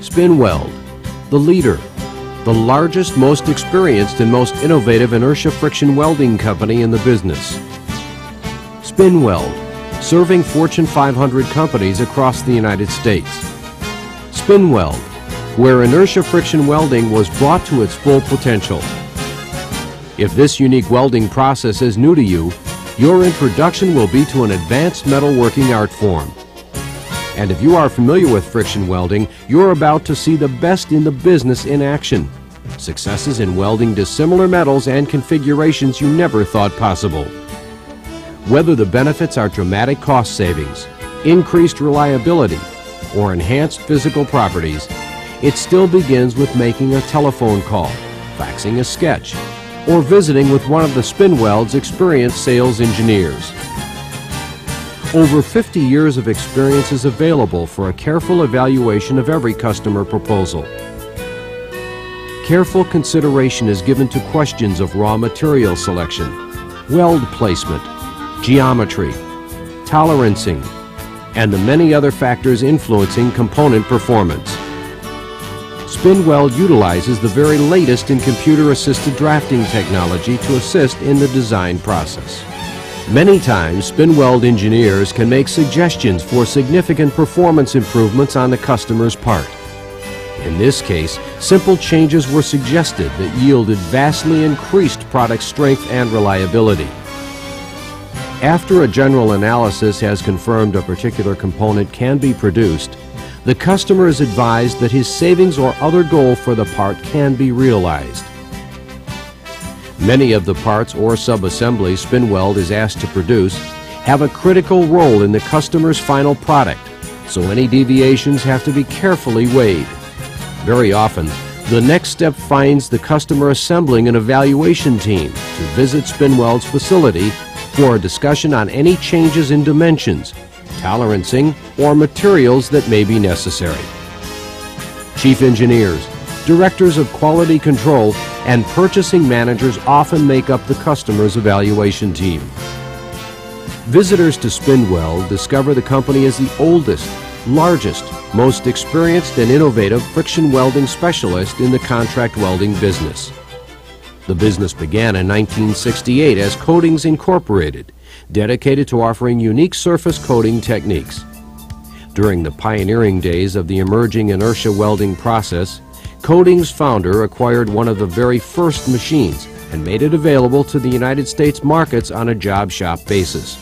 Spinweld, the leader, the largest, most experienced, and most innovative inertia friction welding company in the business. Spinweld, serving Fortune 500 companies across the United States. Spinweld, where inertia friction welding was brought to its full potential. If this unique welding process is new to you, your introduction will be to an advanced metalworking art form. And if you are familiar with friction welding, you're about to see the best in the business in action. Successes in welding dissimilar metals and configurations you never thought possible. Whether the benefits are dramatic cost savings, increased reliability, or enhanced physical properties, it still begins with making a telephone call, faxing a sketch, or visiting with one of the Spinweld's experienced sales engineers. Over 50 years of experience is available for a careful evaluation of every customer proposal. Careful consideration is given to questions of raw material selection, weld placement, geometry, tolerancing, and the many other factors influencing component performance. Spinweld utilizes the very latest in computer-assisted drafting technology to assist in the design process. Many times, Spinweld engineers can make suggestions for significant performance improvements on the customer's part. In this case, simple changes were suggested that yielded vastly increased product strength and reliability. After a general analysis has confirmed a particular component can be produced, the customer is advised that his savings or other goal for the part can be realized. Many of the parts or sub-assemblies Spinweld is asked to produce have a critical role in the customer's final product, so any deviations have to be carefully weighed. Very often, the next step finds the customer assembling an evaluation team to visit Spinweld's facility for a discussion on any changes in dimensions, tolerancing, or materials that may be necessary. Chief engineers, directors of quality control, and purchasing managers often make up the customer's evaluation team. Visitors to Spinweld discover the company is the oldest, largest, most experienced and innovative friction welding specialist in the contract welding business. The business began in 1968 as Coatings Incorporated, dedicated to offering unique surface coating techniques. During the pioneering days of the emerging inertia welding process, Coatings' founder acquired one of the very first machines and made it available to the United States markets on a job shop basis.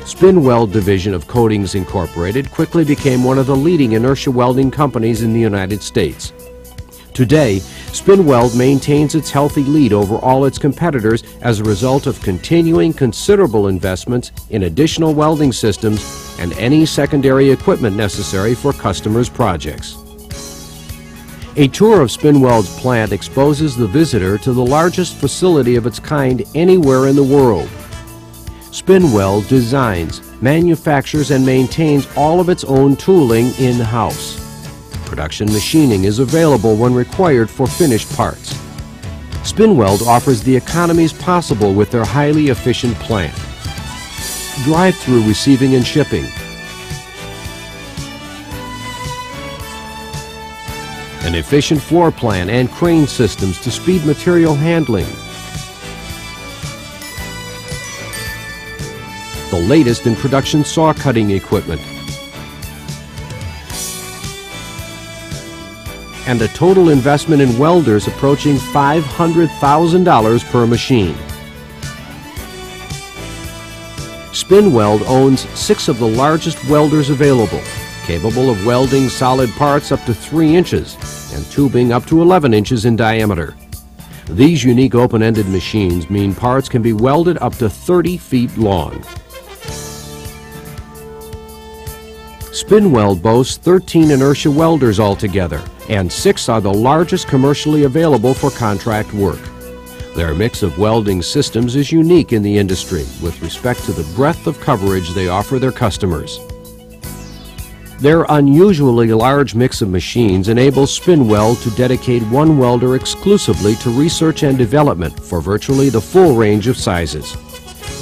Spinweld division of Coatings Incorporated quickly became one of the leading inertia welding companies in the United States. Today, Spinweld maintains its healthy lead over all its competitors as a result of continuing considerable investments in additional welding systems and any secondary equipment necessary for customers' projects. A tour of Spinweld's plant exposes the visitor to the largest facility of its kind anywhere in the world. Spinweld designs, manufactures, and maintains all of its own tooling in-house. Production machining is available when required for finished parts. Spinweld offers the economies possible with their highly efficient plant. Drive-through receiving and shipping. An efficient floor plan and crane systems to speed material handling. The latest in production saw cutting equipment. And a total investment in welders approaching $500,000 per machine. Spinweld owns 6 of the largest welders available, capable of welding solid parts up to 3 inches and tubing up to 11 inches in diameter. These unique open-ended machines mean parts can be welded up to 30 feet long. Spinweld boasts 13 inertia welders altogether, and 6 are the largest commercially available for contract work. Their mix of welding systems is unique in the industry with respect to the breadth of coverage they offer their customers. Their unusually large mix of machines enables Spinweld to dedicate one welder exclusively to research and development for virtually the full range of sizes.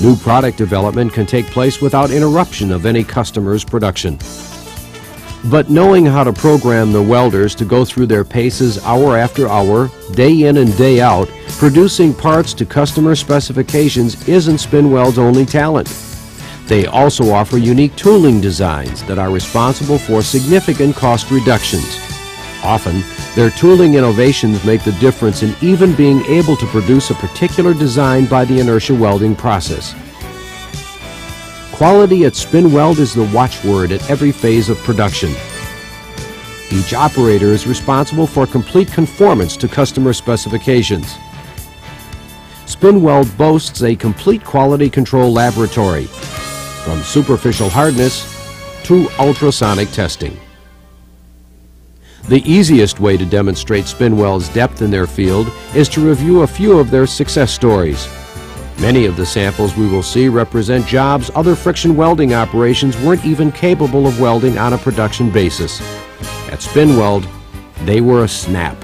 New product development can take place without interruption of any customer's production. But knowing how to program the welders to go through their paces hour after hour, day in and day out, producing parts to customer specifications isn't Spinweld's only talent. They also offer unique tooling designs that are responsible for significant cost reductions. Often, their tooling innovations make the difference in even being able to produce a particular design by the inertia welding process. Quality at Spinweld is the watchword at every phase of production. Each operator is responsible for complete conformance to customer specifications. Spinweld boasts a complete quality control laboratory, from superficial hardness to ultrasonic testing. The easiest way to demonstrate Spinweld's depth in their field is to review a few of their success stories. Many of the samples we will see represent jobs other friction welding operations weren't even capable of welding on a production basis. At Spinweld, they were a snap.